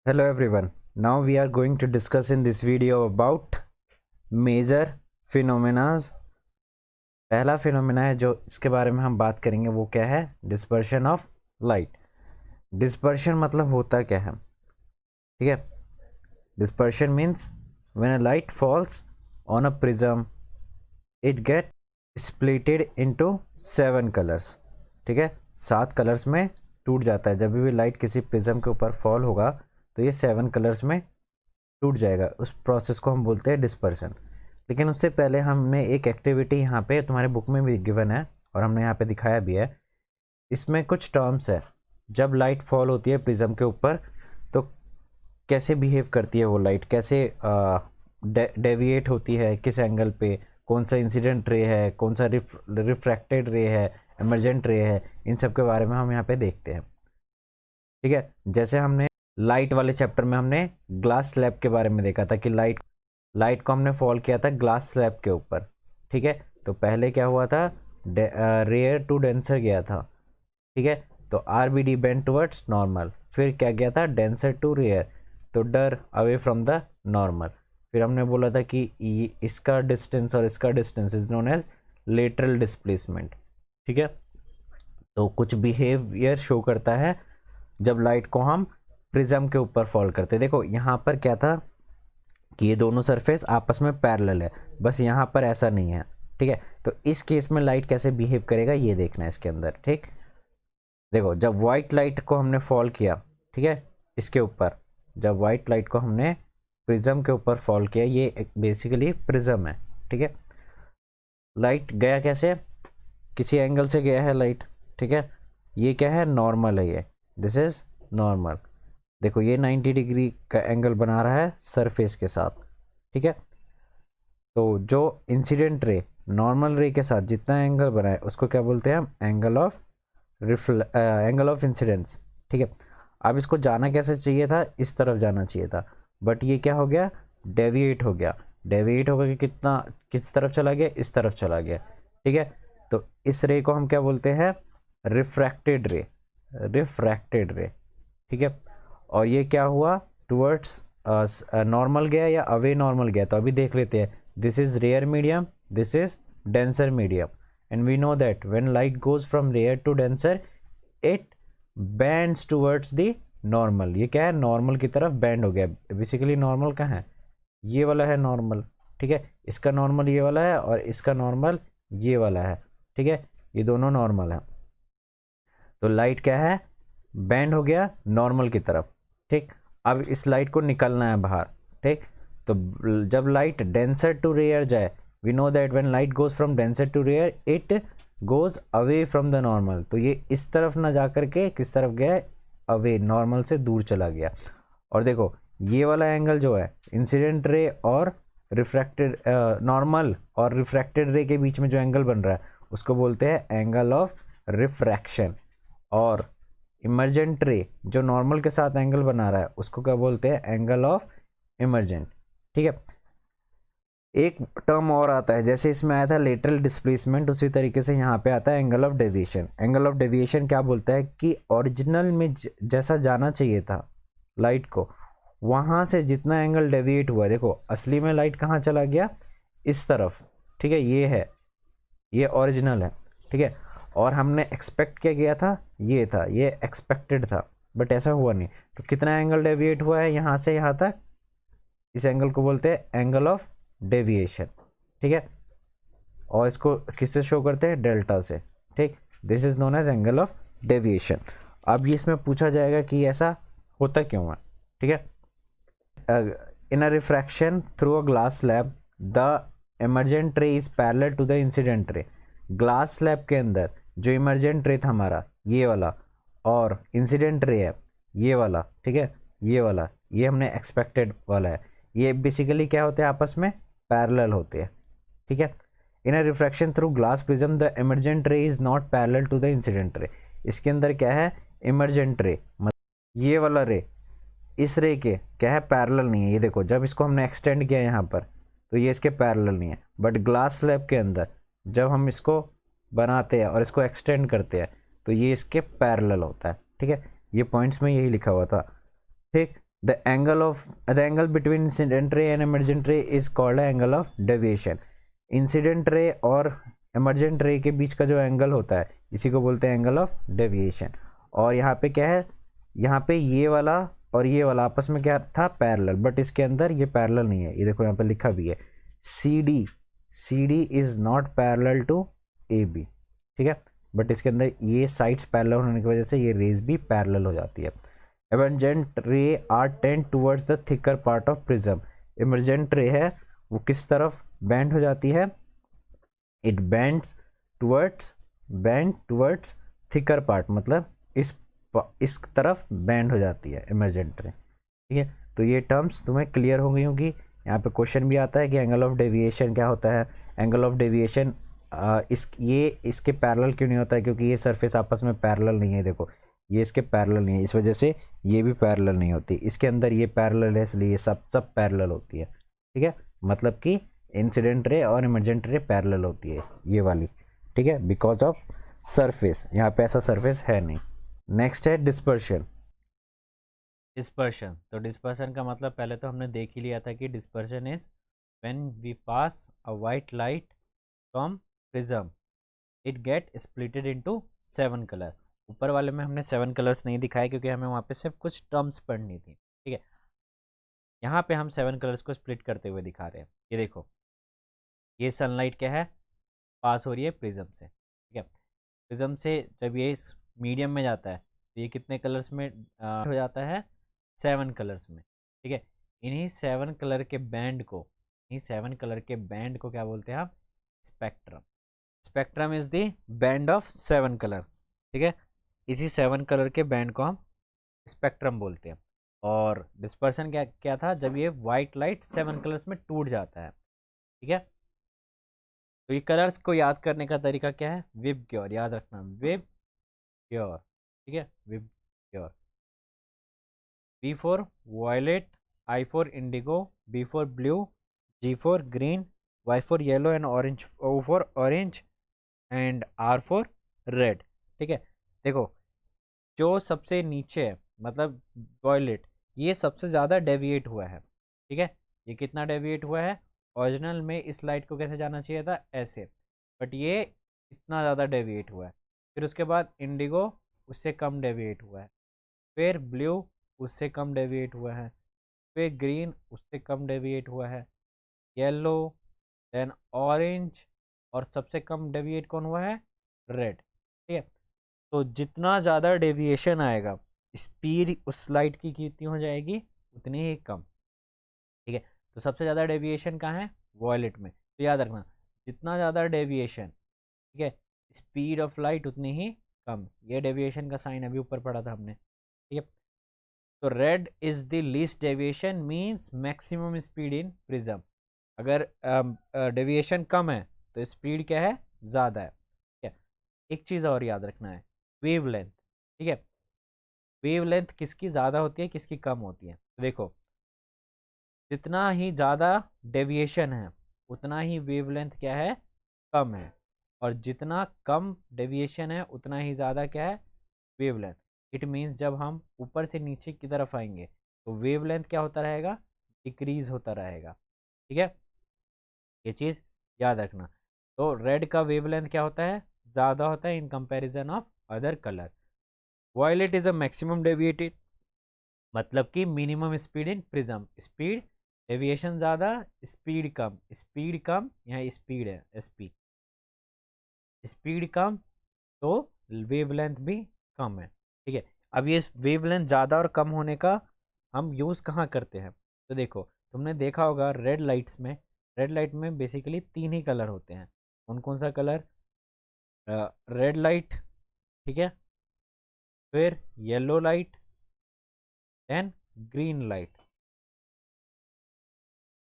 Hello everyone. Now we are going to discuss in this video about major phenomena. पहला phenomena है जो इसके बारे में हम बात करेंगे वो क्या है? Dispersion of light. डिस्पर्शन मतलब होता क्या है? ठीक है, dispersion means when a light falls on a prism it get splitted into 7 colours. ठीक है, 7 कलर्स में टूट जाता है। जब भी लाइट किसी प्रिज्म के ऊपर फॉल होगा तो ये 7 कलर्स में टूट जाएगा। उस प्रोसेस को हम बोलते हैं डिस्पर्शन। लेकिन उससे पहले हमने एक एक्टिविटी यहाँ पे तुम्हारे बुक में भी गिवन है और हमने यहाँ पे दिखाया भी है। इसमें कुछ टर्म्स है। जब लाइट फॉल होती है प्रिज्म के ऊपर तो कैसे बिहेव करती है वो लाइट, कैसे डेविएट होती है, किस एंगल पे, कौन सा इंसिडेंट रे है, कौन सा रिफ्रैक्टेड रे है, एमर्जेंट रे है, इन सब के बारे में हम यहाँ पे देखते हैं। ठीक है, जैसे हमने लाइट वाले चैप्टर में हमने ग्लास स्लैब के बारे में देखा था कि लाइट को हमने फॉल किया था ग्लास स्लैब के ऊपर। ठीक है, तो पहले क्या हुआ था, रेयर टू डेंसर गया था। ठीक है, तो आरबीडी बेंड टुवर्ड्स नॉर्मल। फिर क्या गया था, डेंसर टू रेयर, तो डर अवे फ्रॉम द नॉर्मल। फिर हमने बोला था कि इसका डिस्टेंस और इसका distance is known as lateral displacement. ठीक है, तो कुछ बिहेवियर शो करता है जब लाइट को हम प्रिज्म के ऊपर फॉल करते हैं। देखो यहाँ पर क्या था कि ये दोनों सरफेस आपस में पैरेलल है, बस यहाँ पर ऐसा नहीं है। ठीक है, तो इस केस में लाइट कैसे बिहेव करेगा ये देखना है इसके अंदर। ठीक, देखो जब वाइट लाइट को हमने फॉल किया, ठीक है, इसके ऊपर, जब वाइट लाइट को हमने प्रिज्म के ऊपर फॉल किया, ये बेसिकली प्रिज्म है। ठीक है, लाइट गया कैसे, किसी एंगल से गया है लाइट। ठीक है, ये क्या है, नॉर्मल है, ये दिस इज नॉर्मल। देखो ये 90 डिग्री का एंगल बना रहा है सरफेस के साथ। ठीक है, तो जो इंसिडेंट रे नॉर्मल रे के साथ जितना एंगल बना है उसको क्या बोलते हैं हम, एंगल ऑफ इंसिडेंस। ठीक है, अब इसको जाना कैसे चाहिए था, इस तरफ जाना चाहिए था, बट ये क्या हो गया, डेविएट हो गया। डेविएट हो गया कि कितना, किस तरफ चला गया, इस तरफ चला गया। ठीक है, तो इस रे को हम क्या बोलते हैं, रिफ्रैक्टेड रे। रिफ्रैक्टेड रे। ठीक है, और ये क्या हुआ, टुवर्ड्स नॉर्मल गया या अवे नॉर्मल गया। तो अभी देख लेते हैं, this is rare medium, this is denser medium, and we know that when light goes from rare to denser it bends towards the normal. ये क्या है, नॉर्मल की तरफ बैंड हो गया। बेसिकली नॉर्मल कहाँ है, ये वाला है नॉर्मल। ठीक है, इसका नॉर्मल ये वाला है और इसका नॉर्मल ये वाला है। ठीक है, ये दोनों नॉर्मल है, तो लाइट क्या है, बैंड हो गया नॉर्मल की तरफ। ठीक, अब इस लाइट को निकलना है बाहर। ठीक, तो जब लाइट डेंसर टू रेयर जाए, we know that when light goes from denser to rare it goes away from the normal. तो ये इस तरफ ना जा करके किस तरफ गया, अवे, नॉर्मल से दूर चला गया। और देखो ये वाला एंगल जो है, इंसिडेंट रे और रिफ्रैक्टेड, नॉर्मल और रिफ्रैक्टेड रे के बीच में जो एंगल बन रहा है उसको बोलते हैं एंगल ऑफ रिफ्रैक्शन। और इमर्जेंट रे जो नॉर्मल के साथ एंगल बना रहा है उसको क्या बोलते हैं, एंगल ऑफ इमर्जेंट। ठीक है, एक टर्म और आता है, जैसे इसमें आया था लेटरल डिस्प्लेसमेंट, उसी तरीके से यहाँ पे आता है angle of deviation. Angle of deviation क्या बोलता है कि ओरिजिनल में जैसा जाना चाहिए था लाइट को, वहाँ से जितना एंगल डेविएट हुआ, देखो असली में लाइट कहाँ चला गया, इस तरफ। ठीक है, ये है, ये ओरिजिनल है। ठीक है, और हमने एक्सपेक्ट क्या किया था, ये था, ये एक्सपेक्टेड था, बट ऐसा हुआ नहीं। तो कितना एंगल डेविएट हुआ है यहाँ से यहाँ तक, इस एंगल को बोलते हैं एंगल ऑफ डेविएशन। ठीक है, और इसको किससे शो करते हैं, डेल्टा से। ठीक, this is known as angle of deviation. अब ये इसमें पूछा जाएगा कि ऐसा होता क्यों है। ठीक है, in a refraction through a glass slab the emergent ray is parallel to the incident ray। Glass slab के अंदर जो इमर्जेंट रे था हमारा ये वाला, और इंसिडेंट रे है ये वाला। ठीक है, ये वाला, ये हमने एक्सपेक्टेड वाला है, ये बेसिकली क्या होते हैं, आपस में पैरेलल होते हैं। ठीक है, in a refraction through glass prism the emergent ray is not parallel to the incident ray. इसके अंदर क्या है, इमर्जेंट रे, मतलब ये वाला रे इस रे के क्या है, पैरेलल नहीं है। ये देखो जब इसको हमने एक्सटेंड किया यहाँ पर तो ये इसके पैरेलल नहीं है, बट ग्लास स्लैब के अंदर जब हम इसको बनाते हैं और इसको एक्सटेंड करते हैं तो ये इसके पैरेलल होता है। ठीक है, ये पॉइंट्स में यही लिखा हुआ था। ठीक, the angle between incident ray and emergent ray is called angle of deviation. Incident ray और emergent ray के बीच का जो एंगल होता है इसी को बोलते हैं एंगल ऑफ डेविएशन. और यहाँ पे क्या है, यहाँ पे ये वाला और ये वाला आपस में क्या था, पैरेलल, बट इसके अंदर ये पैरेलल नहीं है. ये देखो यहाँ पे लिखा भी है C D is not parallel to A B. ठीक है, बट इसके अंदर ये साइड्स पैरेलल होने की वजह से ये रेज भी पैरेलल हो जाती है. Emergent ray are tend towards the thicker part of prism. Emergent ray है वो किस तरफ बेंड हो जाती है, it bends towards thicker part, मतलब इस तरफ बेंड हो जाती है इमरजेंट रे. ठीक है, तो ये टर्म्स तुम्हें क्लियर हो गई होगी. यहाँ पे क्वेश्चन भी आता है कि एंगल ऑफ डेविएशन क्या होता है. एंगल ऑफ डेविएशन इसके पैरेलल क्यों नहीं होता है, क्योंकि ये सरफेस आपस में पैरेलल नहीं है. देखो ये इसके पैरेलल नहीं है, इस वजह से ये भी पैरेलल नहीं होती. इसके अंदर ये पैरेलल है इसलिए ये सब पैरेलल होती है. ठीक है, मतलब कि इंसिडेंट रे और इमरजेंट रे पैरेलल होती है ये वाली. ठीक है, बिकॉज ऑफ सरफेस. यहाँ पे ऐसा सरफेस है नहीं. नेक्स्ट है डिस्पर्शन. डिस्पर्शन, तो डिस्पर्शन का मतलब पहले तो हमने देख ही लिया था कि dispersion is when we pass a white light from prism it get splitted into 7 colour. ऊपर वाले में हमने 7 कलर्स नहीं दिखाए क्योंकि हमें वहाँ पे सिर्फ कुछ टर्म्स पढ़नी थी. ठीक है, यहाँ पे हम 7 कलर्स को स्प्लिट करते हुए दिखा रहे हैं. ये देखो, ये सनलाइट क्या है, पास हो रही है प्रिज्म से. ठीक है, प्रिज्म से जब ये इस मीडियम में जाता है तो ये कितने कलर्स में हो जाता है, 7 कलर्स में. ठीक है, इन्हीं 7 कलर के बैंड को क्या बोलते हैं हम, spectrum. Spectrum is the band of 7 colour. ठीक है, इसी 7 कलर के बैंड को हम स्पेक्ट्रम बोलते हैं. और डिस्पर्सन क्या था, जब ये वाइट लाइट 7 कलर्स में टूट जाता है. ठीक है, तो ये कलर्स को याद करने का तरीका क्या है, विब क्योर. याद रखना, विब क्योर. ठीक है, विब cure. V for violet, I for indigo, B for blue, G for green, Y for yellow and orange, O for orange and R for red. ठीक है, देखो जो सबसे नीचे है मतलब वॉयलेट, ये सबसे ज़्यादा डेविएट हुआ है. ठीक है, ये कितना डेविएट हुआ है, ओरिजिनल में इस लाइट को कैसे जाना चाहिए था, ऐसे, बट ये इतना ज़्यादा डेविएट हुआ है. फिर उसके बाद इंडिगो उससे कम डेविएट हुआ है, फिर ब्लू उससे कम डेविएट हुआ है, फिर ग्रीन उससे कम डेविएट हुआ है, येलो, देन ऑरेंज, और सबसे कम डेविएट कौन हुआ है, रेड. ठीक है, तो जितना ज़्यादा डेविएशन आएगा स्पीड उस लाइट की कितनी हो जाएगी, उतनी ही कम. ठीक है, तो सबसे ज़्यादा डेविएशन कहाँ है, वॉयलेट में. तो याद रखना, जितना ज़्यादा डेविएशन, ठीक है, स्पीड ऑफ लाइट उतनी ही कम. ये डेविएशन का साइन अभी ऊपर पढ़ा था हमने. ठीक है, तो red is the least deviation means maximum speed in prism. अगर डेविएशन कम है तो स्पीड क्या है, ज़्यादा है. ठीक है, एक चीज़ और याद रखना है, वेवलेंथ. ठीक है, वेवलेंथ किसकी ज़्यादा होती है, किसकी कम होती है. तो देखो, जितना ही ज़्यादा डेविएशन है उतना ही वेवलेंथ क्या है, कम है. और जितना कम डेविएशन है उतना ही ज़्यादा क्या है, वेवलेंथ. इट मीन्स जब हम ऊपर से नीचे की तरफ आएंगे तो वेवलेंथ क्या होता रहेगा, डिक्रीज होता रहेगा. ठीक है, ये चीज़ याद रखना. तो रेड का वेवलेंथ क्या होता है, ज़्यादा होता है in comparison of other colour. Violet is a maximum deviated, मतलब कि minimum speed in prism. Speed deviation ज़्यादा, स्पीड कम, यहाँ स्पीड है एसपी, स्पीड कम तो वेवलेंथ भी कम है. ठीक है, अब ये वेवलेंथ ज़्यादा और कम होने का हम यूज़ कहाँ करते हैं, तो देखो तुमने देखा होगा रेड लाइट में बेसिकली 3 ही कलर होते हैं. कौन कौन सा कलर, रेड लाइट, ठीक है, फिर yellow light, then green light.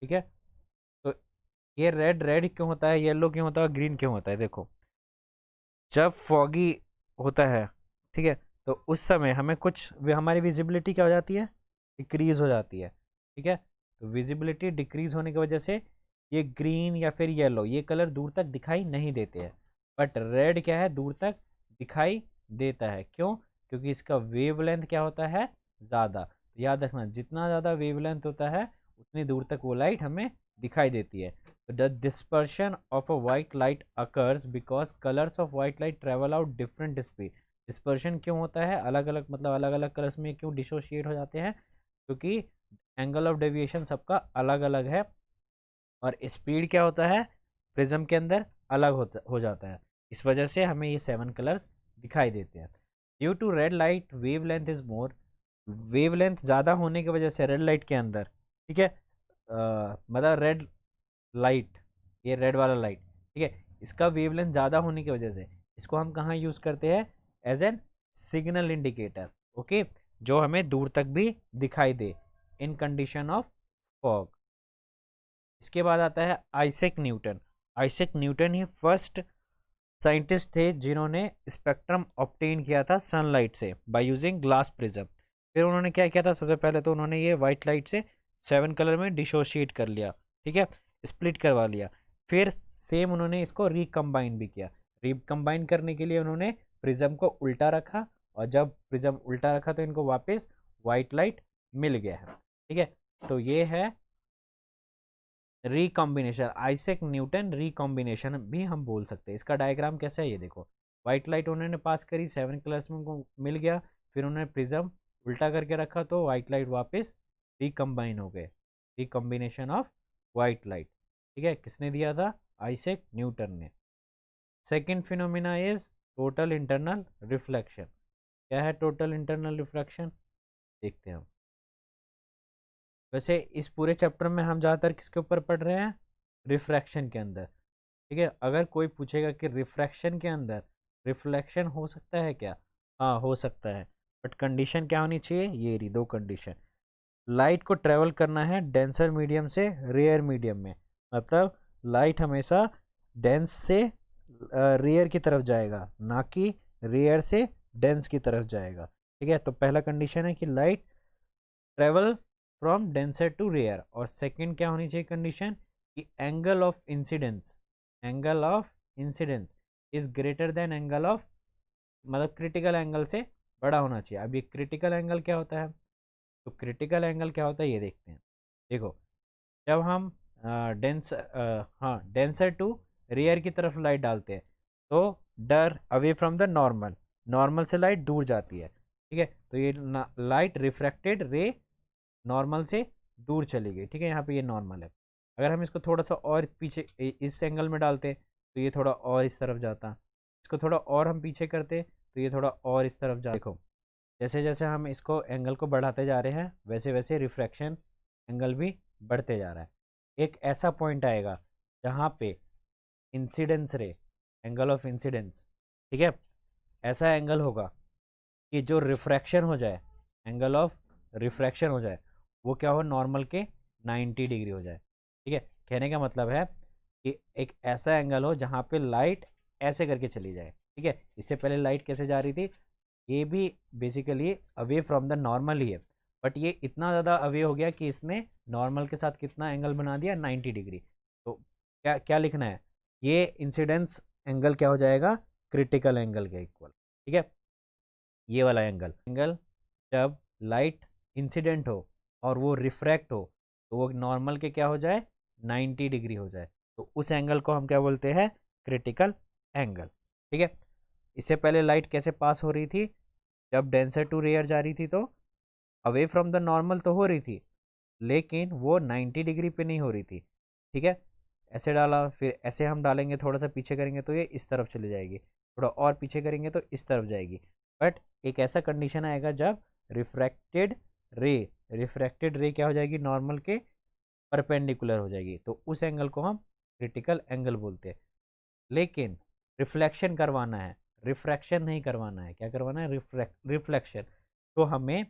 ठीक है, तो ये रेड क्यों होता है, येलो क्यों होता है, ग्रीन क्यों होता है. देखो जब फॉगी होता है, ठीक है, तो उस समय हमें कुछ हमारी विजिबिलिटी क्या हो जाती है, डिक्रीज हो जाती है. ठीक है, तो विजिबिलिटी डिक्रीज होने की वजह से ये ग्रीन या फिर येलो ये कलर दूर तक दिखाई नहीं देते हैं. बट रेड क्या है, दूर तक दिखाई देता है. क्यों, क्योंकि इसका वेवलेंथ क्या होता है, ज़्यादा. याद रखना जितना ज़्यादा वेवलेंथ होता है उतनी दूर तक वो लाइट हमें दिखाई देती है। The dispersion of a white light occurs because colours of white light travel out different speed. Dispersion क्यों होता है, अलग अलग मतलब अलग अलग कलर्स में क्यों डिसोशिएट हो जाते हैं, क्योंकि एंगल ऑफ डेविएशन सबका अलग अलग है और स्पीड क्या होता है प्रिज्म के अंदर अलग हो जाता है। इस वजह से हमें ये 7 कलर्स दिखाई देते हैं। Due to red light wavelength is more, wavelength ज़्यादा होने की वजह से रेड लाइट के अंदर, ठीक है, मतलब रेड लाइट, ये रेड वाला लाइट, ठीक है, इसका वेवलेंथ ज़्यादा होने की वजह से इसको हम कहाँ यूज़ करते हैं, as an signal indicator, okay, जो हमें दूर तक भी दिखाई दे इन कंडीशन ऑफ फॉग। इसके बाद आता है आइजैक न्यूटन। आइजैक न्यूटन ही फर्स्ट साइंटिस्ट थे जिन्होंने स्पेक्ट्रम ऑब्टेन किया था सनलाइट से बाय यूजिंग ग्लास प्रिज्म। फिर उन्होंने क्या किया था, सबसे पहले तो उन्होंने ये वाइट लाइट से 7 कलर में डिसोशिएट कर लिया, ठीक है, स्प्लिट करवा लिया। फिर सेम उन्होंने इसको रिकम्बाइन भी किया। रिकम्बाइन करने के लिए उन्होंने प्रिज्म को उल्टा रखा और जब प्रिज्म उल्टा रखा तो इनको वापस वाइट लाइट मिल गया है, ठीक है। तो ये है रिकॉम्बिनेशन, आइजैक न्यूटन रिकॉम्बिनेशन भी हम बोल सकते हैं। इसका डायग्राम कैसा है ये देखो, वाइट लाइट उन्होंने पास करी 7 कलर्स में उनको मिल गया, फिर उन्होंने प्रिज्म उल्टा करके रखा तो वाइट लाइट वापस रिकम्बाइन हो गए, रिकॉम्बिनेशन ऑफ वाइट लाइट, ठीक है। किसने दिया था, आइजैक न्यूटन ने। Second phenomena is total internal reflection. क्या है टोटल इंटरनल रिफ्लेक्शन, देखते हैं हम। वैसे इस पूरे चैप्टर में हम ज़्यादातर किसके ऊपर पढ़ रहे हैं, रिफ्रैक्शन के अंदर, ठीक है। अगर कोई पूछेगा कि रिफ्रैक्शन के अंदर रिफ्लेक्शन हो सकता है क्या, हाँ हो सकता है, बट कंडीशन क्या होनी चाहिए, ये रही 2 कंडीशन। लाइट को ट्रेवल करना है डेंसर मीडियम से रेयर मीडियम में, मतलब लाइट हमेशा डेंस से रेयर की तरफ जाएगा, ना कि रेयर से डेंस की तरफ जाएगा, ठीक है। तो पहला कंडीशन है कि light travel from denser to rare, और सेकंड क्या होनी चाहिए कंडीशन कि angle of incidence, angle of incidence is greater than angle of, मतलब क्रिटिकल एंगल से बड़ा होना चाहिए। अब ये क्रिटिकल एंगल क्या होता है, तो क्रिटिकल एंगल क्या होता है ये देखते हैं। देखो जब हम डेंस हाँ डेंसर टू रेयर की तरफ लाइट डालते हैं तो डर away from the normal, normal से लाइट दूर जाती है, ठीक है। तो ये लाइट रिफ्रैक्टेड रे नॉर्मल से दूर चली गई, ठीक है, यहाँ पे ये नॉर्मल है। अगर हम इसको थोड़ा सा और पीछे इस एंगल में डालते तो ये थोड़ा और इस तरफ जाता, इसको थोड़ा और हम पीछे करते तो ये थोड़ा और इस तरफ जा। देखो जैसे जैसे हम इसको एंगल को बढ़ाते जा रहे हैं वैसे वैसे रिफ्रैक्शन एंगल भी बढ़ते जा रहा है। एक ऐसा पॉइंट आएगा जहाँ पे इंसिडेंस रे, एंगल ऑफ इंसिडेंस, ठीक है, ऐसा एंगल होगा कि जो रिफ्रैक्शन हो जाए, एंगल ऑफ रिफ्रैक्शन हो जाए वो क्या हो, नॉर्मल के 90 डिग्री हो जाए, ठीक है। कहने का मतलब है कि एक ऐसा एंगल हो जहाँ पे लाइट ऐसे करके चली जाए, ठीक है। इससे पहले लाइट कैसे जा रही थी, ये भी basically away from the normal ही है, बट ये इतना ज़्यादा अवे हो गया कि इसने नॉर्मल के साथ कितना एंगल बना दिया, 90 डिग्री। तो क्या क्या लिखना है, ये इंसिडेंस एंगल क्या हो जाएगा, क्रिटिकल एंगल के इक्वल, ठीक है। ये वाला एंगल, एंगल जब लाइट इंसिडेंट हो और वो रिफ्रैक्ट हो तो वो नॉर्मल के क्या हो जाए, 90 डिग्री हो जाए, तो उस एंगल को हम क्या बोलते हैं, क्रिटिकल एंगल, ठीक है। इससे पहले लाइट कैसे पास हो रही थी, जब डेंसर टू रेयर जा रही थी तो अवे फ्रॉम द नॉर्मल तो हो रही थी लेकिन वो 90 डिग्री पे नहीं हो रही थी, ठीक है। ऐसे डाला, फिर ऐसे हम डालेंगे, थोड़ा सा पीछे करेंगे तो ये इस तरफ चली जाएगी, थोड़ा और पीछे करेंगे तो इस तरफ जाएगी। बट एक ऐसा कंडीशन आएगा जब रिफ्रैक्टेड रे, रिफ्रैक्टेड रे क्या हो जाएगी, नॉर्मल के परपेंडिकुलर हो जाएगी, तो उस एंगल को हम क्रिटिकल एंगल बोलते हैं। लेकिन रिफ्लेक्शन करवाना है, रिफ्रैक्शन नहीं करवाना है, क्या करवाना है, रिफ्लेक्शन, तो हमें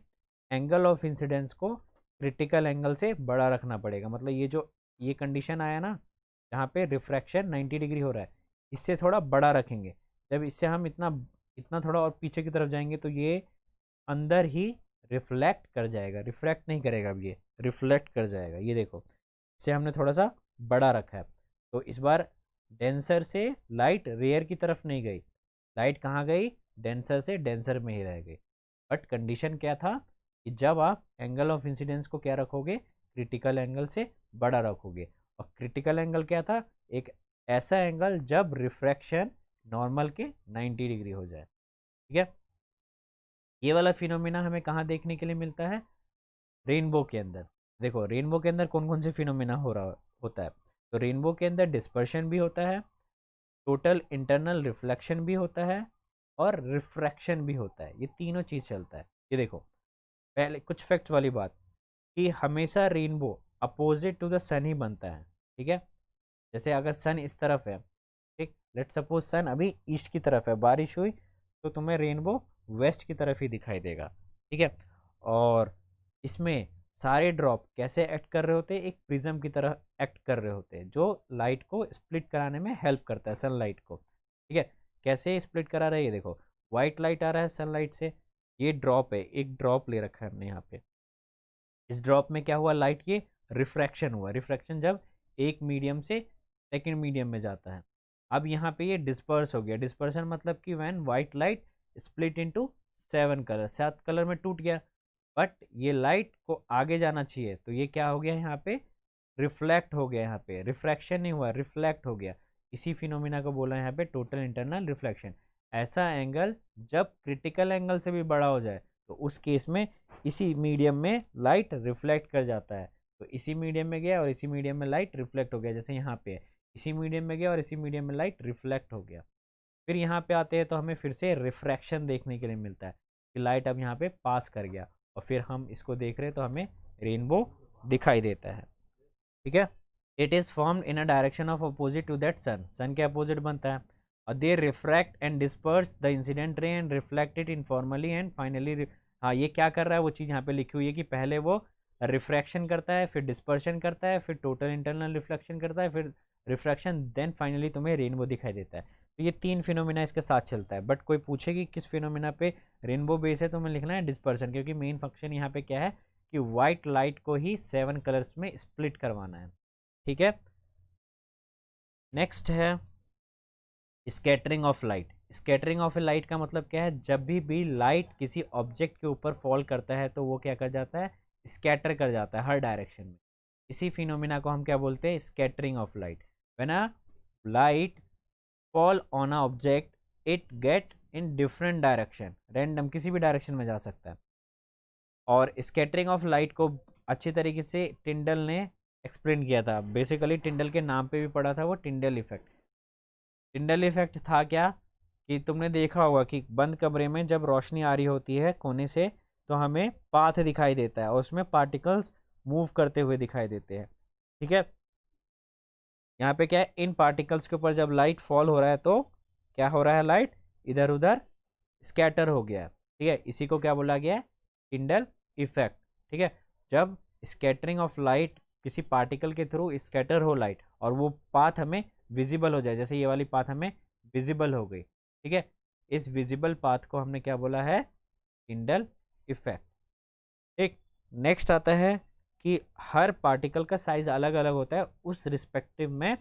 एंगल ऑफ इंसिडेंस को क्रिटिकल एंगल से बड़ा रखना पड़ेगा। मतलब ये जो ये कंडीशन आया ना जहाँ पे रिफ्रैक्शन 90 डिग्री हो रहा है, इससे थोड़ा बड़ा रखेंगे। जब इससे हम इतना इतना थोड़ा और पीछे की तरफ जाएंगे तो ये अंदर ही रिफ्लेक्ट कर जाएगा, रिफ्रैक्ट नहीं करेगा, अब ये रिफ्लेक्ट कर जाएगा। ये देखो इसे हमने थोड़ा सा बड़ा रखा है, तो इस बार डेंसर से लाइट रेयर की तरफ नहीं गई, लाइट कहाँ गई, डेंसर से डेंसर में ही रह गई। बट कंडीशन क्या था कि जब आप एंगल ऑफ इंसिडेंस को क्या रखोगे, क्रिटिकल एंगल से बड़ा रखोगे। और क्रिटिकल एंगल क्या था, एक ऐसा एंगल जब रिफ्रैक्शन नॉर्मल के 90 डिग्री हो जाए। ठीक है, ये वाला फिनोमिना हमें कहाँ देखने के लिए मिलता है, रेनबो के अंदर। देखो रेनबो के अंदर कौन कौन से फिनोमिना हो रहा होता है, तो रेनबो के अंदर डिस्पर्शन भी होता है, टोटल इंटरनल रिफ्लेक्शन भी होता है, और रिफ्रैक्शन भी होता है। ये तीनों चीज़ चलता है। ये देखो पहले कुछ फैक्ट वाली बात, कि हमेशा रेनबो अपोजिट टू द सन ही बनता है। ठीक है, जैसे अगर सन इस तरफ है, ठीक, लेट सपोज सन अभी ईस्ट की तरफ है, बारिश हुई तो तुम्हें रेनबो वेस्ट की तरफ ही दिखाई देगा। ठीक है, और इसमें सारे ड्रॉप कैसे एक्ट कर रहे होते हैं, एक प्रिज्म की तरह एक्ट कर रहे होते हैं, जो लाइट को स्प्लिट कराने में हेल्प करता है, सनलाइट को। ठीक है, कैसे स्प्लिट करा रहा है, ये देखो व्हाइट लाइट आ रहा है सनलाइट से, ये ड्रॉप है, एक ड्रॉप ले रखा है हमने यहाँ पे, इस ड्रॉप में क्या हुआ, लाइट ये रिफ्रैक्शन हुआ, रिफ्रैक्शन जब एक मीडियम से सेकेंड मीडियम में जाता है। अब यहाँ पे ये डिस्पर्स हो गया, डिस्पर्सन मतलब कि when white light split into 7 colour, 7 colour में टूट गया, बट ये लाइट को आगे जाना चाहिए, तो ये क्या हो गया यहाँ पे, रिफ्लेक्ट हो गया, यहाँ पे रिफ्रैक्शन नहीं हुआ, रिफ्लेक्ट हो गया। इसी फिनोमिना को बोला है यहाँ पे टोटल इंटरनल रिफ्लेक्शन। ऐसा एंगल जब क्रिटिकल एंगल से भी बड़ा हो जाए, तो उस केस में इसी मीडियम में लाइट रिफ्लेक्ट कर जाता है। तो इसी मीडियम में गया और इसी मीडियम में लाइट रिफ्लेक्ट हो गया, जैसे यहाँ पे है, इसी मीडियम में गया और इसी मीडियम में लाइट रिफ्लेक्ट हो गया। फिर यहाँ पे आते हैं तो हमें फिर से रिफ्रैक्शन देखने के लिए मिलता है, कि लाइट अब यहाँ पे पास कर गया, और फिर हम इसको देख रहे हैं तो हमें रेनबो दिखाई देता है। ठीक है, it is formed in a direction of opposite to that sun, sun के अपोजिट बनता है, और they refract and disperse the incident ray and reflect it internally and finally. हाँ, ये क्या कर रहा है, वो चीज़ यहाँ पे लिखी हुई है कि पहले वो रिफ्रैक्शन करता है, फिर डिस्पर्शन करता है, फिर टोटल इंटरनल रिफ्लेक्शन करता है, फिर रिफ्रैक्शन, देन फाइनली तुम्हें रेनबो दिखाई देता है। तो ये तीन फिनोमिना इसके साथ चलता है। बट कोई पूछे कि किस फिनोमिना पे रेनबो बेस है, तो हमें लिखना है डिस्पर्शन, क्योंकि मेन फंक्शन यहाँ पे क्या है कि व्हाइट लाइट को ही 7 कलर्स में स्प्लिट करवाना है। ठीक है, नेक्स्ट है scattering of light. Scattering of light का मतलब क्या है, जब भी लाइट किसी ऑब्जेक्ट के ऊपर फॉल करता है तो वो क्या कर जाता है, स्कैटर कर जाता है हर डायरेक्शन में। इसी फिनोमिना को हम क्या बोलते हैं, scattering of light. When a light fall on a object it get in different direction, random किसी भी डायरेक्शन में जा सकता है। और स्कैटरिंग ऑफ लाइट को अच्छी तरीके से टिंडल ने एक्सप्लेन किया था। बेसिकली टिंडल के नाम पे भी पढ़ा था वो, टिंडल इफेक्ट। टिंडल इफेक्ट था क्या, कि तुमने देखा होगा कि बंद कमरे में जब रोशनी आ रही होती है कोने से, तो हमें पाथ दिखाई देता है और उसमें पार्टिकल्स मूव करते हुए दिखाई देते हैं। ठीक है, यहाँ पे क्या है, इन पार्टिकल्स के ऊपर जब लाइट फॉल हो रहा है तो क्या हो रहा है, लाइट इधर उधर स्कैटर हो गया है। ठीक है, इसी को क्या बोला गया है, टिंडल इफेक्ट। ठीक है, जब स्कैटरिंग ऑफ लाइट किसी पार्टिकल के थ्रू स्कैटर हो लाइट, और वो पाथ हमें विजिबल हो जाए, जैसे ये वाली पाथ हमें विजिबल हो गई। ठीक है, इस विजिबल पाथ को हमने क्या बोला है, टिंडल इफेक्ट। ठीक, नेक्स्ट आता है कि हर पार्टिकल का साइज अलग अलग होता है, उस रिस्पेक्टिव में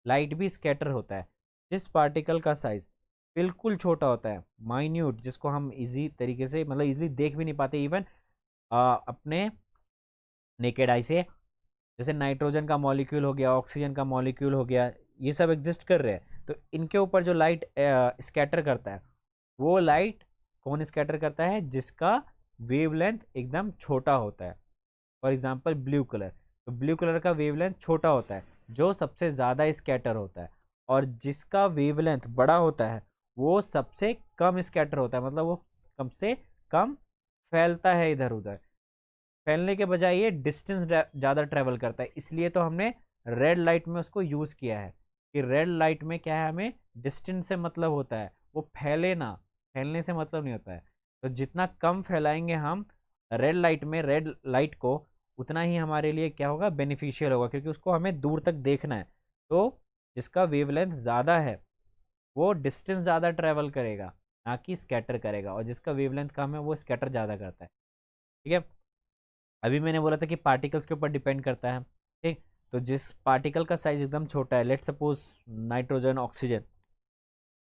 लाइट भी स्कैटर होता है। जिस पार्टिकल का साइज बिल्कुल छोटा होता है, माइन्यूट, जिसको हम इजी तरीके से मतलब इजीली देख भी नहीं पाते इवन अपने नेकेड आई से, जैसे नाइट्रोजन का मॉलिक्यूल हो गया, ऑक्सीजन का मॉलिक्यूल हो गया, ये सब एग्जिस्ट कर रहे हैं, तो इनके ऊपर जो लाइट स्कैटर करता है, वो लाइट कौन स्कैटर करता है, जिसका वेवलेंथ एकदम छोटा होता है। फॉर एग्जांपल ब्लू कलर, तो ब्लू कलर का वेवलेंथ छोटा होता है, जो सबसे ज़्यादा स्कैटर होता है, और जिसका वेवलेंथ बड़ा होता है वो सबसे कम स्कैटर होता है, मतलब वो कम से कम फैलता है इधर उधर। फैलने के बजाय ये डिस्टेंस ज़्यादा ट्रेवल करता है, इसलिए तो हमने रेड लाइट में उसको यूज़ किया है, कि रेड लाइट में क्या है, हमें डिस्टेंस से मतलब होता है, वो फैले ना, फैलने से मतलब नहीं होता है। तो जितना कम फैलाएंगे हम रेड लाइट में रेड लाइट को, उतना ही हमारे लिए क्या होगा, बेनिफिशियल होगा, क्योंकि उसको हमें दूर तक देखना है। तो जिसका वेवलेंथ ज़्यादा है वो डिस्टेंस ज़्यादा ट्रेवल करेगा, ना कि स्कैटर करेगा, और जिसका वेवलेंथ कम है वो स्कैटर ज़्यादा करता है। ठीक है, अभी मैंने बोला था कि पार्टिकल्स के ऊपर डिपेंड करता है। ठीक, तो जिस पार्टिकल का साइज एकदम छोटा है, लेट सपोज नाइट्रोजन, ऑक्सीजन,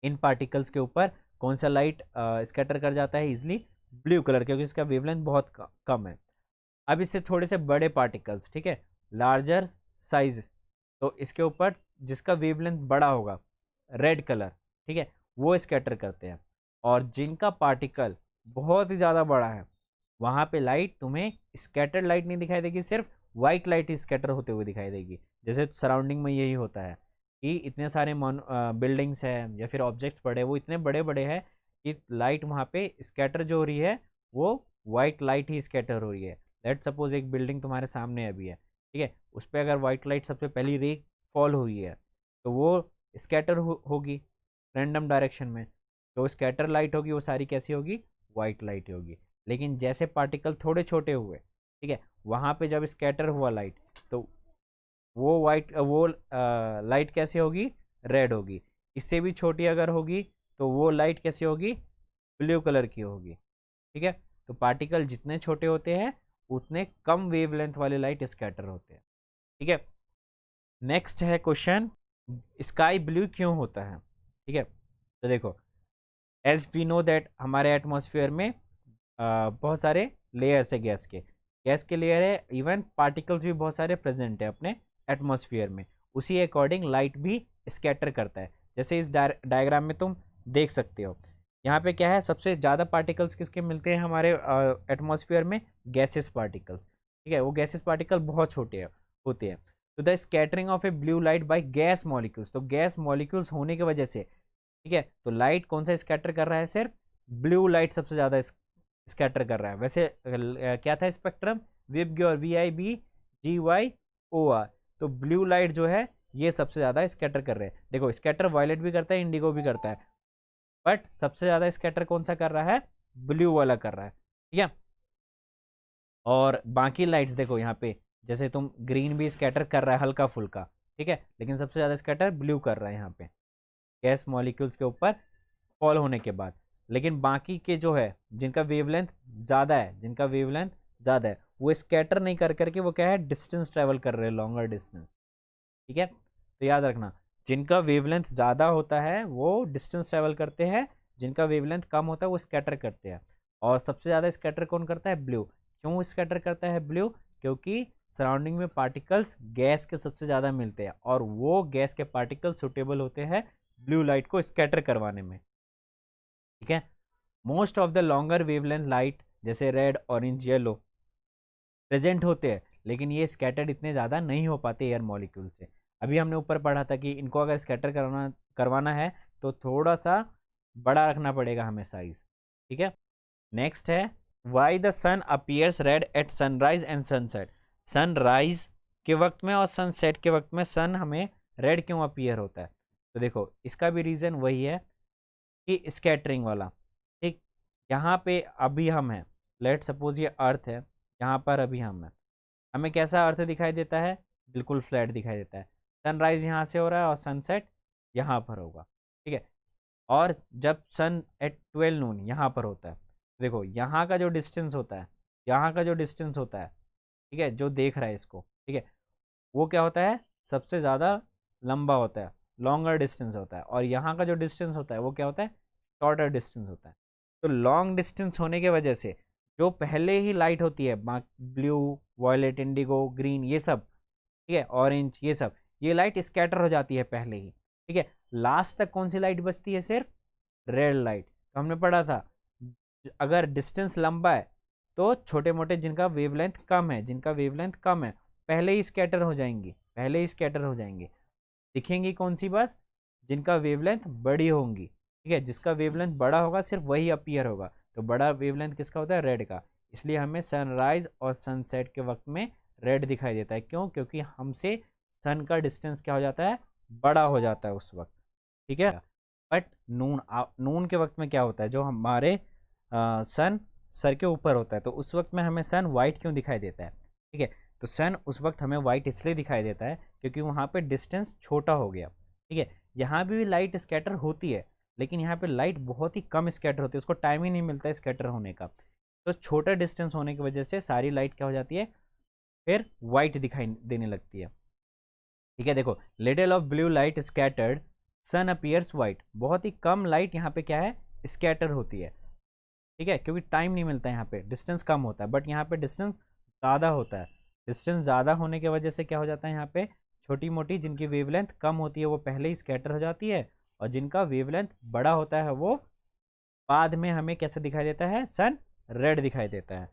इन पार्टिकल्स के ऊपर कौन सा लाइट स्कैटर कर जाता है इजिली, ब्लू कलर, क्योंकि इसका वेवलेंथ बहुत कम है। अब इससे थोड़े से बड़े पार्टिकल्स, ठीक है, लार्जर साइज, तो इसके ऊपर जिसका वेवलेंथ बड़ा होगा, रेड कलर, ठीक है, वो स्कैटर करते हैं। और जिनका पार्टिकल बहुत ही ज़्यादा बड़ा है, वहाँ पे लाइट तुम्हें स्कैटर्ड लाइट नहीं दिखाई देगी, सिर्फ वाइट लाइट ही स्कैटर होते हुए दिखाई देगी। जैसे सराउंडिंग में यही होता है कि इतने सारे बिल्डिंग्स हैं या फिर ऑब्जेक्ट्स पड़े, वो इतने बड़े बड़े हैं कि लाइट वहाँ पे स्कैटर जो हो रही है वो वाइट लाइट ही स्कैटर हो रही है। लेट सपोज एक बिल्डिंग तुम्हारे सामने अभी है, ठीक है, उस पर अगर वाइट लाइट सबसे पहली रे फॉल हुई है तो वो स्कैटर होगी रैंडम डायरेक्शन में, तो स्कैटर लाइट होगी वो सारी कैसी होगी, वाइट लाइट होगी। लेकिन जैसे पार्टिकल थोड़े छोटे हुए, ठीक है, वहाँ पे जब स्कैटर हुआ लाइट, तो वो लाइट कैसी होगी, रेड होगी। इससे भी छोटी अगर होगी तो वो लाइट कैसी होगी, ब्लू कलर की होगी, ठीक है। तो पार्टिकल जितने छोटे होते हैं उतने कम वेवलेंथ वाले लाइट स्कैटर होते हैं, ठीक है। नेक्स्ट है क्वेश्चन, स्काई ब्लू क्यों होता है, ठीक है। तो देखो, एज वी नो दैट हमारे एटमॉस्फेयर में बहुत सारे लेयर्स है, गैस के लेयर है, इवन पार्टिकल्स भी बहुत सारे प्रेजेंट है अपने एटमॉस्फेयर में। उसी अकॉर्डिंग लाइट भी स्कैटर करता है। जैसे इस डायग्राम में तुम देख सकते हो, यहाँ पे क्या है, सबसे ज़्यादा पार्टिकल्स किसके मिलते हैं हमारे एटमॉस्फेयर में, गैसेस पार्टिकल्स, ठीक है। वो गैसेस पार्टिकल बहुत छोटे होते हैं। तो the scattering of A blue light by gas molecules, तो गैस मॉलिक्यूल्स होने की वजह से, ठीक है, तो लाइट कौन सा स्कैटर कर रहा है, सिर्फ ब्लू लाइट सबसे ज़्यादा स्कैटर कर रहा है। वैसे क्या था स्पेक्ट्रम, विब और VIB GY OR, तो ब्लू लाइट जो है ये सबसे ज़्यादा स्कैटर कर रहे हैं। देखो स्कैटर वायलेट भी करता है, इंडिगो भी करता है, बट सबसे ज़्यादा स्कैटर कौन सा कर रहा है, ब्लू वाला कर रहा है, ठीक है। और बाकी लाइट्स देखो यहाँ पे, जैसे तुम ग्रीन भी स्कैटर कर रहा है हल्का फुल्का, ठीक है, लेकिन सबसे ज़्यादा स्कैटर ब्लू कर रहा है यहाँ पे गैस मॉलिक्यूल्स के ऊपर फॉल होने के बाद। लेकिन बाकी के जो है जिनका वेवलेंथ ज़्यादा है, वो स्कैटर नहीं कर करके वो क्या है, डिस्टेंस ट्रेवल कर रहे हैं, लॉन्गर डिस्टेंस, ठीक है। तो याद रखना, जिनका वेवलेंथ ज़्यादा होता है वो डिस्टेंस ट्रेवल करते हैं, जिनका वेवलेंथ कम होता है वो स्कैटर करते हैं। और सबसे ज़्यादा स्कैटर कौन करता है, ब्लू। क्यों स्कैटर करता है ब्लू, क्योंकि सराउंडिंग में पार्टिकल्स गैस के सबसे ज़्यादा मिलते हैं और वो गैस के पार्टिकल सुटेबल होते हैं ब्लू लाइट को स्कैटर करवाने में, ठीक है। Most of the longer wavelength light जैसे रेड, ऑरेंज, येलो प्रेजेंट होते हैं, लेकिन ये स्कैटर्ड इतने ज़्यादा नहीं हो पाते एयर मॉलिक्यूल से। अभी हमने ऊपर पढ़ा था कि इनको अगर स्कैटर करवाना है तो थोड़ा सा बड़ा रखना पड़ेगा हमें साइज, ठीक है। नेक्स्ट है, why the sun appears red at sunrise and sunset, sunrise के वक्त में और सनसेट के वक्त में सन हमें रेड क्यों अपीयर होता है। तो देखो इसका भी रीज़न वही है कि स्कैटरिंग वाला, ठीक। यहाँ पे अभी हम हैं, लेट सपोज ये अर्थ है, यहाँ पर अभी हम हैं, हमें कैसा अर्थ दिखाई देता है, बिल्कुल फ्लैट दिखाई देता है। सनराइज यहाँ से हो रहा है और सनसेट यहाँ पर होगा, ठीक है। और जब सन एट 12 नून यहाँ पर होता है, देखो यहाँ का जो डिस्टेंस होता है, ठीक है, जो देख रहा है इसको, ठीक है, वो क्या होता है, सबसे ज़्यादा लंबा होता है, लॉन्गर डिस्टेंस होता है। और यहाँ का जो डिस्टेंस होता है वो क्या होता है, शॉर्टर डिस्टेंस होता है। तो लॉन्ग डिस्टेंस होने की वजह से जो पहले ही लाइट होती है, ब्लू, वायलेट, इंडिगो, ग्रीन, ये सब, ठीक है, ऑरेंज, ये लाइट स्कैटर हो जाती है पहले ही, ठीक है। लास्ट तक कौन सी लाइट बचती है, सिर्फ रेड लाइट। तो हमने पढ़ा था अगर डिस्टेंस लंबा है तो छोटे मोटे जिनका वेवलेंथ कम है पहले ही स्कैटर हो जाएंगी, दिखेंगी कौन सी बस, जिनका वेवलेंथ बड़ी होंगी, ठीक है। जिसका वेवलेंथ बड़ा होगा सिर्फ वही अपीयर होगा। तो बड़ा वेवलेंथ किसका होता है, रेड का। इसलिए हमें सनराइज और सनसेट के वक्त में रेड दिखाई देता है। क्यों, क्योंकि हमसे सन का डिस्टेंस क्या हो जाता है, बड़ा हो जाता है उस वक्त, ठीक है। बट नून के वक्त में क्या होता है, जो हमारे सन सर के ऊपर होता है, तो उस वक्त में हमें सन वाइट क्यों दिखाई देता है, ठीक है। तो सन उस वक्त हमें वाइट इसलिए दिखाई देता है क्योंकि वहाँ पे डिस्टेंस छोटा हो गया, ठीक है। यहाँ भी लाइट स्कैटर होती है, लेकिन यहाँ पे लाइट बहुत ही कम स्कैटर होती है, उसको टाइम ही नहीं मिलता है स्कैटर होने का। तो छोटा डिस्टेंस होने की वजह से सारी लाइट क्या हो जाती है, फिर वाइट दिखाई देने लगती है, ठीक है। देखो, little of blue light scattered, sun appears white, बहुत ही कम लाइट यहाँ पे क्या है, स्कैटर होती है। ठीक है, क्योंकि टाइम नहीं मिलता है, यहाँ पे डिस्टेंस कम होता है, बट यहाँ पे डिस्टेंस ज़्यादा होता है। डिस्टेंस ज़्यादा होने की वजह से क्या हो जाता है, यहाँ पे छोटी मोटी जिनकी वेवलेंथ कम होती है वो पहले ही स्कैटर हो जाती है, और जिनका वेवलेंथ बड़ा होता है वो बाद में हमें कैसे दिखाई देता है, सन रेड दिखाई देता है।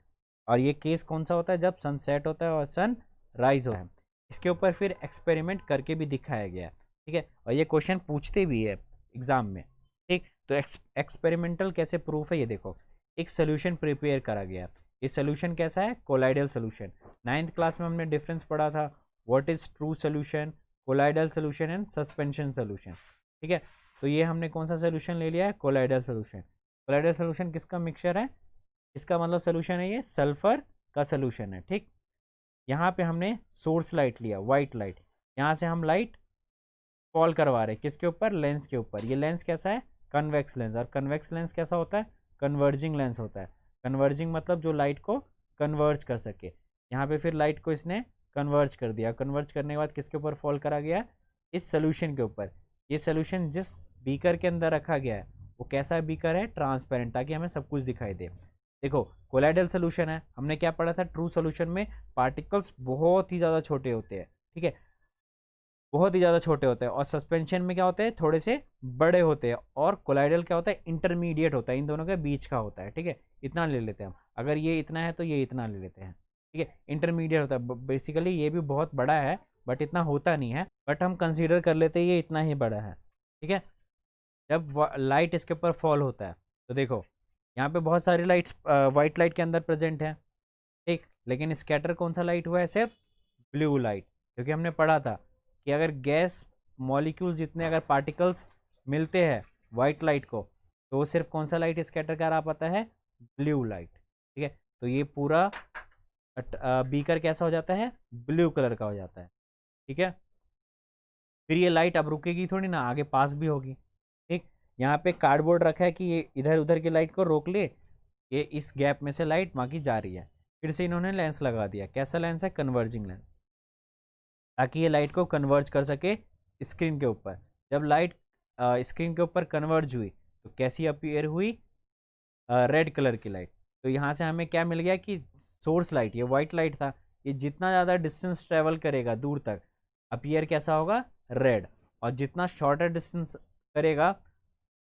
और ये केस कौन सा होता है, जब सन सेट होता है और सन राइज होता है। इसके ऊपर फिर एक्सपेरिमेंट करके भी दिखाया गया है, ठीक है, और ये क्वेश्चन पूछते भी है एग्जाम में, ठीक। तो एक्सपेरिमेंटल कैसे प्रूफ है, ये देखो, एक सोल्यूशन प्रिपेयर करा गया। ये सोल्यूशन कैसा है, कोलाइडल सोल्यूशन। 9th क्लास में हमने डिफरेंस पढ़ा था, what is true solution, colloidal solution and suspension solution, ठीक है। तो ये हमने कौन सा सोल्यूशन ले लिया है, कोलाइडल सोल्यूशन। कोलाइडल सोल्यूशन किसका मिक्सचर है, इसका मतलब सोल्यूशन है ये सल्फर का सोल्यूशन है, ठीक। यहाँ पे हमने सोर्स लाइट लिया, वाइट लाइट, यहाँ से हम लाइट फॉल करवा रहे हैं किसके ऊपर, लेंस के ऊपर। ये लेंस कैसा है, कन्वेक्स लेंस, और कन्वेक्स लेंस कैसा होता है, कन्वर्जिंग लेंस होता है। कन्वर्जिंग मतलब जो लाइट को कन्वर्ज कर सके। यहाँ पे फिर लाइट को इसने कन्वर्ज कर दिया, कन्वर्ज करने के बाद किसके ऊपर फॉल करा गया, इस सोल्यूशन के ऊपर। ये सोल्यूशन जिस बीकर के अंदर रखा गया है वो कैसा बीकर है, ट्रांसपेरेंट, ताकि हमें सब कुछ दिखाई दे। देखो कोलाइडल सोल्यूशन है, हमने क्या पढ़ा था, ट्रू सोल्यूशन में पार्टिकल्स बहुत ही ज़्यादा छोटे होते हैं, ठीक है, बहुत ही ज़्यादा छोटे होते हैं। और सस्पेंशन में क्या होते हैं, थोड़े से बड़े होते हैं। और कोलाइडल क्या होता है, इंटरमीडिएट होता है, इन दोनों के बीच का होता है, ठीक है। इतना ले लेते हैं हम, अगर ये इतना है तो ये इतना ले लेते हैं, ठीक है, इंटरमीडिएट होता है। बेसिकली ये भी बहुत बड़ा है बट इतना होता नहीं है, बट हम कंसीडर कर लेते हैं ये इतना ही बड़ा है, ठीक है। जब लाइट इसके ऊपर फॉल होता है तो देखो यहाँ पे बहुत सारी लाइट्स वाइट लाइट के अंदर प्रेजेंट है, ठीक, लेकिन स्कैटर कौन सा लाइट हुआ है, सिर्फ ब्लू लाइट। क्योंकि हमने पढ़ा था कि अगर गैस मॉलिक्यूल जितने अगर पार्टिकल्स मिलते हैं वाइट लाइट को, तो वो सिर्फ कौन सा लाइट स्कैटर कर आ पाता है, ब्लू लाइट, ठीक है। तो ये पूरा बीकर कैसा हो जाता है, ब्लू कलर का हो जाता है, ठीक है। फिर ये लाइट अब रुकेगी थोड़ी ना, आगे पास भी होगी, ठीक। यहाँ पे कार्डबोर्ड रखा है कि ये इधर उधर की लाइट को रोक ले, ये इस गैप में से लाइट बाकी जा रही है। फिर से इन्होंने लेंस लगा दिया, कैसा लेंस है, कन्वर्जिंग लेंस, ताकि ये लाइट को कन्वर्ज कर सके स्क्रीन के ऊपर। जब लाइट स्क्रीन के ऊपर कन्वर्ज हुई तो कैसी अपीयर हुई, रेड कलर की लाइट। तो यहाँ से हमें क्या मिल गया कि सोर्स लाइट, ये वाइट लाइट था, ये जितना ज़्यादा डिस्टेंस ट्रेवल करेगा दूर तक अपीयर कैसा होगा, रेड। और जितना शॉर्टर डिस्टेंस करेगा,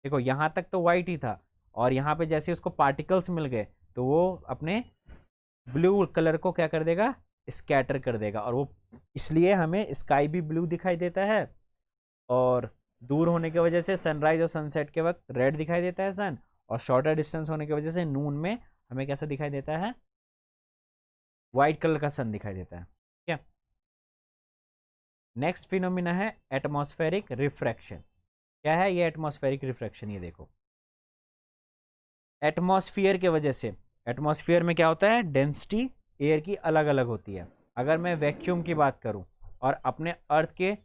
देखो यहाँ तक तो वाइट ही था, और यहाँ पे जैसे उसको पार्टिकल्स मिल गए तो वो अपने ब्लू कलर को क्या कर देगा, स्कैटर कर देगा। और वो इसलिए हमें स्काई भी ब्लू दिखाई देता है, और दूर होने की वजह से सनराइज और सनसेट के वक्त रेड दिखाई देता है सन, और शॉर्टर डिस्टेंस होने की वजह से नून में हमें कैसा दिखाई देता है, वाइट कलर का सन दिखाई देता है, ठीक है। नेक्स्ट फिनोमिना है एटमॉस्फेरिक रिफ्रैक्शन। क्या है ये एटमॉस्फेरिक रिफ्रैक्शन, ये देखो, एटमॉस्फेयर के वजह से, एटमॉस्फेयर में क्या होता है, डेंसिटी एयर की अलग अलग होती है। अगर मैं वैक्यूम की बात करूं और अपने अर्थ के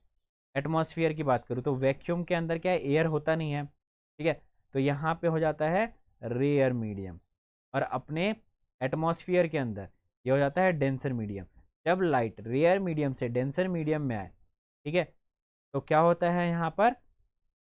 एटमॉस्फेयर की बात करूं, तो वैक्यूम के अंदर क्या है, एयर होता नहीं है, ठीक है। तो यहाँ पे हो जाता है रेयर मीडियम, और अपने एटमॉस्फेयर के अंदर ये हो जाता है डेंसर मीडियम। जब लाइट रेयर मीडियम से डेंसर मीडियम में आए, ठीक है, तो क्या होता है यहाँ पर,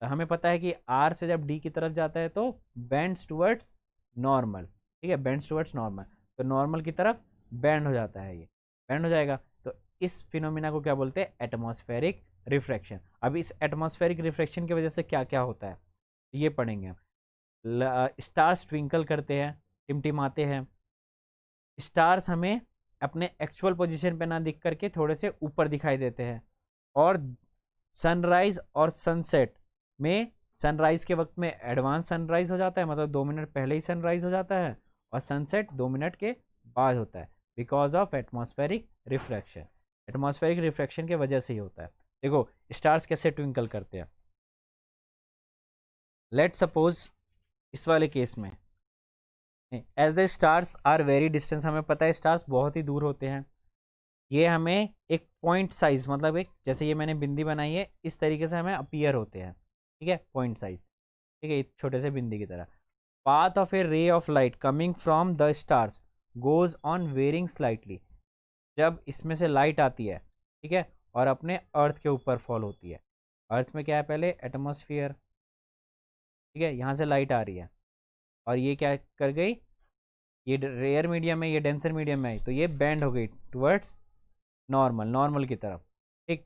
हमें पता है कि आर से जब डी की तरफ जाता है तो बेंड्स टुवर्ड्स नॉर्मल, ठीक है, बेंड्स टुवर्ड्स नॉर्मल, तो नॉर्मल की तरफ बैंड हो जाता है, ये बैंड हो जाएगा। तो इस फिनोमिना को क्या बोलते हैं, एटमॉस्फेरिक रिफ्रैक्शन। अब इस एटमॉस्फेरिक रिफ्रैक्शन की वजह से क्या क्या होता है ये पढ़ेंगे हम। स्टार्स ट्विंकल करते हैं, टिमटिमाते हैं। स्टार्स हमें अपने एक्चुअल पोजीशन पे ना दिख करके थोड़े से ऊपर दिखाई देते हैं। और सनराइज और सनसेट में, सनराइज के वक्त में एडवांस सनराइज हो जाता है, मतलब 2 मिनट पहले ही सनराइज हो जाता है, और सनसेट 2 मिनट के बाद होता है, because of atmospheric refraction. Atmospheric refraction की वजह से ही होता है। देखो स्टार्स कैसे ट्विंकल करते हैं, लेट सपोज इस वाले केस में, as the stars are very distance, हमें पता है स्टार्स बहुत ही दूर होते हैं। ये हमें एक पॉइंट साइज, मतलब एक, जैसे ये मैंने बिंदी बनाई है इस तरीके से हमें अपीयर होते हैं, ठीक है, पॉइंट साइज, ठीक है, एक छोटे से बिंदी की तरह। Path of a ray of light coming from the stars goes on varying slightly. जब इसमें से लाइट आती है, ठीक है, और अपने अर्थ के ऊपर फॉल होती है। अर्थ में क्या है, पहले एटमॉस्फेयर, ठीक है, यहाँ से लाइट आ रही है, और ये क्या कर गई, ये रेयर मीडियम है, ये डेंसर मीडियम है, तो ये बेंड हो गई टुवर्ड्स नॉर्मल, नॉर्मल की तरफ, ठीक,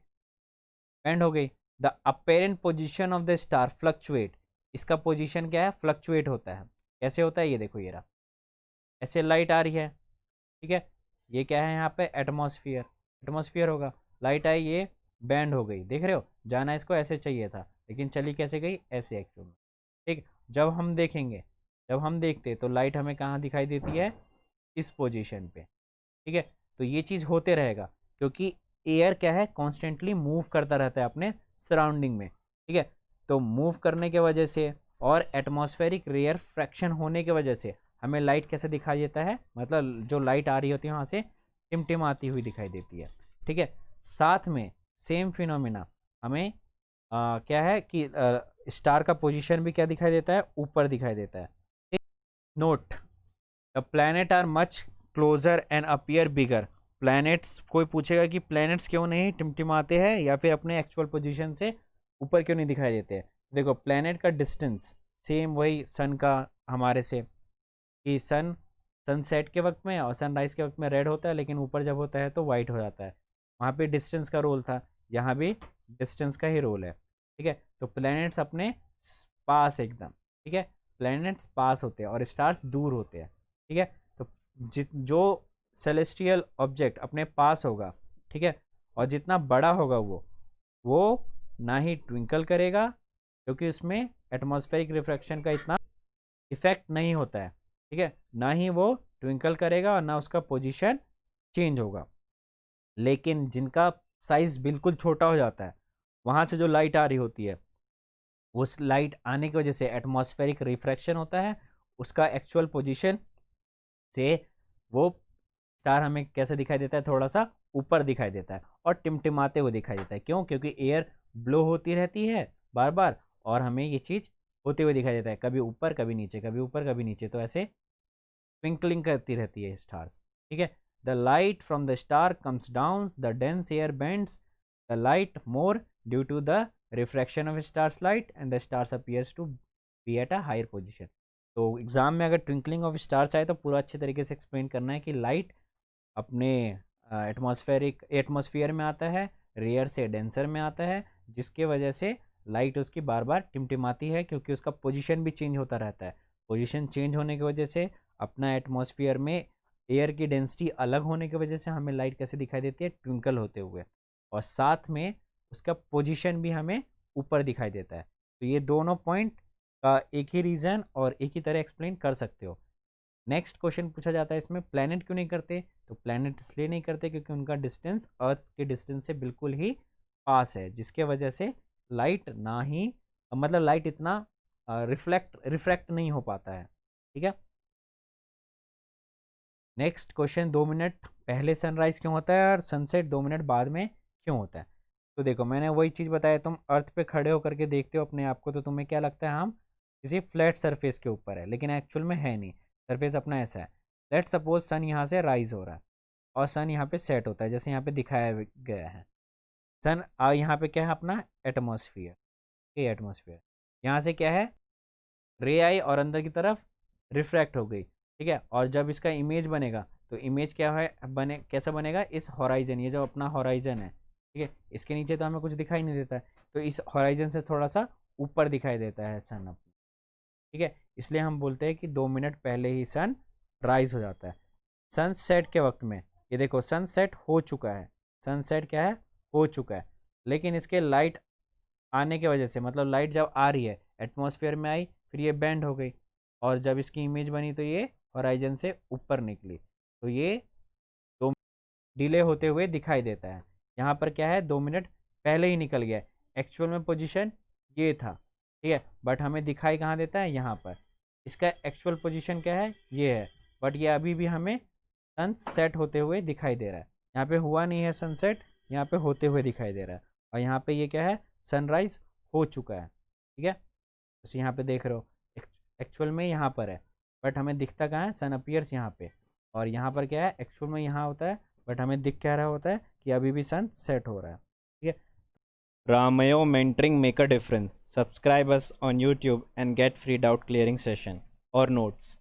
बेंड हो गई। The apparent position of the star fluctuate, इसका पोजिशन क्या है, फ्लक्चुएट होता है। कैसे होता है, ये देखो, ये रहा, ऐसे लाइट आ रही है, ठीक है, ये क्या है यहाँ पे, एटमॉस्फेयर, एटमॉस्फेयर होगा, लाइट आई, ये बैंड हो गई, देख रहे हो, जाना इसको ऐसे चाहिए था, लेकिन चली कैसे गई, ऐसे एक्चुअल में, ठीक। जब हम देखेंगे, जब हम देखते तो लाइट हमें कहाँ दिखाई देती है, इस पोजीशन पे, ठीक है। तो ये चीज़ होते रहेगा, क्योंकि एयर क्या है, कॉन्स्टेंटली मूव करता रहता है अपने सराउंडिंग में, ठीक है। तो मूव करने के वजह से और एटमॉस्फेरिक रेयर फ्रैक्शन होने की वजह से हमें लाइट कैसे दिखाई देता है, मतलब जो लाइट आ रही होती है वहाँ से टिमटिमाती हुई दिखाई देती है, ठीक है। साथ में सेम फिनोमिना हमें क्या है कि स्टार का पोजीशन भी क्या दिखाई देता है, ऊपर दिखाई देता है। Note, the planet are much closer and appear bigger. Planets, कोई पूछेगा कि प्लैनेट्स क्यों नहीं टिमटिमाते हैं या फिर अपने एक्चुअल पोजीशन से ऊपर क्यों नहीं दिखाई देते हैं। देखो, प्लैनेट का डिस्टेंस सेम वही सन का हमारे से, कि सन सनसेट के वक्त में और सनराइज के वक्त में रेड होता है, लेकिन ऊपर जब होता है तो वाइट हो जाता है। वहाँ पे डिस्टेंस का रोल था, यहाँ भी डिस्टेंस का ही रोल है, ठीक है। तो प्लैनेट्स अपने पास एकदम, ठीक है, प्लैनेट्स पास होते हैं और स्टार्स दूर होते हैं, ठीक है। तो जो सेलेस्टियल ऑब्जेक्ट अपने पास होगा, ठीक है, और जितना बड़ा होगा वो ना ही ट्विंकल करेगा, क्योंकि उसमें एटमॉस्फेरिक रिफ्रैक्शन का इतना इफेक्ट नहीं होता है, ठीक है, ना ही वो ट्विंकल करेगा और ना उसका पोजीशन चेंज होगा। लेकिन जिनका साइज बिल्कुल छोटा हो जाता है, वहाँ से जो लाइट आ रही होती है, उस लाइट आने की वजह से एटमॉस्फेरिक रिफ्रैक्शन होता है, उसका एक्चुअल पोजीशन से वो स्टार हमें कैसे दिखाई देता है, थोड़ा सा ऊपर दिखाई देता है और टिमटिमाते हुए दिखाई देता है। क्यों, क्योंकि एयर ब्लो होती रहती है बार बार और हमें ये चीज़ होते हुए दिखाई देता है, कभी ऊपर कभी नीचे, कभी ऊपर कभी नीचे, तो ऐसे ट्विंकलिंग करती रहती है स्टार्स, ठीक है। The light from the star comes down the dense air bends the light more due to the refraction of stars light and the stars appears to be at a higher position. तो exam में अगर twinkling of stars आए तो पूरा अच्छे तरीके से explain करना है कि लाइट अपने एटमॉस्फेयर में आता है, रेयर से डेंसर में आता है, जिसके वजह से लाइट उसकी बार बार टिमटिमाती है, क्योंकि उसका पोजीशन भी चेंज होता रहता है। पोजीशन चेंज होने की वजह से अपना एटमॉस्फेयर में एयर की डेंसिटी अलग होने की वजह से हमें लाइट कैसे दिखाई देती है, ट्विंकल होते हुए, और साथ में उसका पोजीशन भी हमें ऊपर दिखाई देता है। तो ये दोनों पॉइंट का एक ही रीज़न और एक ही तरह एक्सप्लेन कर सकते हो। नेक्स्ट क्वेश्चन पूछा जाता है इसमें, प्लैनेट क्यों नहीं करते, तो प्लैनेट इसलिए नहीं करते क्योंकि उनका डिस्टेंस अर्थ के डिस्टेंस से बिल्कुल ही पास है, जिसके वजह से लाइट ना ही, मतलब लाइट इतना रिफ्रैक्ट नहीं हो पाता है, ठीक है। नेक्स्ट क्वेश्चन, 2 मिनट पहले सनराइज क्यों होता है और सनसेट 2 मिनट बाद में क्यों होता है। तो देखो, मैंने वही चीज़ बताया, तुम अर्थ पे खड़े होकर के देखते हो अपने आप को, तो तुम्हें क्या लगता है हम किसी फ्लैट सरफेस के ऊपर है, लेकिन एक्चुअल में है नहीं, सरफेस अपना ऐसा है। लेट सपोज सन यहाँ से राइज हो रहा है और सन यहाँ पे सेट होता है, जैसे यहाँ पे दिखाया गया है। सन यहाँ पे क्या है, अपना एटमॉस्फेयर, ये एटमॉस्फेयर, यहाँ से क्या है, रे आई और अंदर की तरफ रिफ्रैक्ट हो गई, ठीक है। और जब इसका इमेज बनेगा तो इमेज क्या है, बने कैसा बनेगा, इस हॉराइजन, ये जो अपना हॉराइजन है, ठीक है, इसके नीचे तो हमें कुछ दिखाई नहीं देता है, तो इस हॉराइजन से थोड़ा सा ऊपर दिखाई देता है सन अपना, ठीक है। इसलिए हम बोलते हैं कि 2 मिनट पहले ही सन राइज हो जाता है। सनसेट के वक्त में ये देखो, सनसेट हो चुका है, सनसेट क्या है, हो चुका है, लेकिन इसके लाइट आने की वजह से, मतलब लाइट जब आ रही है एटमॉस्फेयर में आई, फिर ये बेंड हो गई और जब इसकी इमेज बनी तो ये हॉराइजन से ऊपर निकली, तो ये 2 डिले होते हुए दिखाई देता है। यहाँ पर क्या है, 2 मिनट पहले ही निकल गया, एक्चुअल में पोजीशन ये था, ठीक है, बट हमें दिखाई कहाँ देता है, यहाँ पर। इसका एक्चुअल पोजीशन क्या है, ये है, बट ये अभी भी हमें सन सेट होते हुए दिखाई दे रहा है। यहाँ पे हुआ नहीं है सनसेट, यहाँ पे होते हुए दिखाई दे रहा है, और यहाँ पे ये क्या है, सनराइज हो चुका है, ठीक है। तो यहाँ पे देख रहे हो, एक्चुअल में यहाँ पर है, बट हमें दिखता कहाँ है, सन अपीयर्स यहाँ पे, और यहाँ पर क्या है, एक्चुअल में यहाँ होता है, बट हमें दिख क्या रहा होता है कि अभी भी सन सेट हो रहा है, ठीक है। Ramayo mentoring make a difference. Subscribe us on YouTube and get free doubt clearing session. और नोट्स।